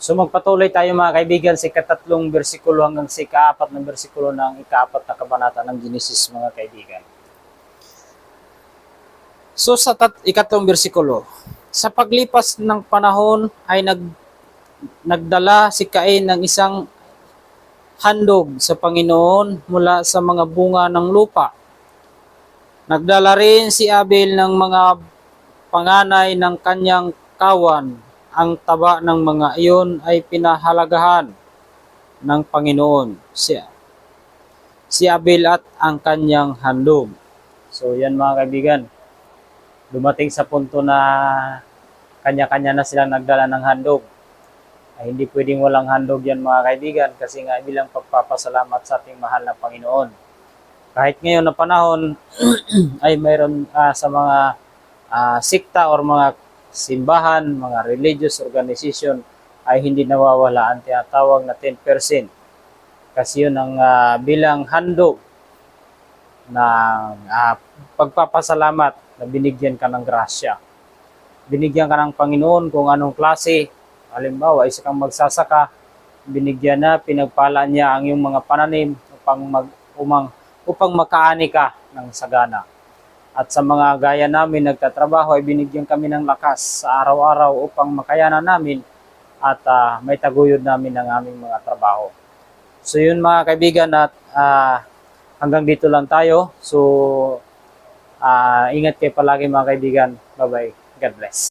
So magpatuloy tayo mga kaibigan sa ikatatlong bersikulo hanggang sa ikaapat na bersikulo ng ikaapat na kabanata ng Genesis mga kaibigan. So sa ikatlong bersikulo, sa paglipas ng panahon ay nagdala si Cain ng isang handog sa Panginoon mula sa mga bunga ng lupa. Nagdala rin si Abel ng mga panganay ng kanyang kawan. Ang taba ng mga iyon ay pinahalagahan ng Panginoon, si Abel at ang kanyang handog. So yan mga kaibigan, dumating sa punto na kanya-kanya na silang nagdala ng handog. Ay hindi pwedeng walang handog yan mga kaibigan, kasi nga bilang pagpapasalamat sa ating mahal na Panginoon. Kahit ngayon na panahon ay mayroon sa mga sikta or mga simbahan, mga religious organization ay hindi nawawala ang tinatawag na 10%. Kasi yun ang bilang handog ng pagpapasalamat na binigyan ka ng grasya. Binigyan ka ng Panginoon kung anong klase. Halimbawa, isa kang magsasaka, binigyan na, pinagpala niya ang iyong mga pananim upang makaani ka ng sagana. At sa mga gaya namin nagtatrabaho ay binigyan kami ng lakas sa araw-araw upang makayanan namin at may taguyod namin ng aming mga trabaho. So yun mga kaibigan, at hanggang dito lang tayo. So ingat kayo palagi mga kaibigan. Bye-bye. God bless.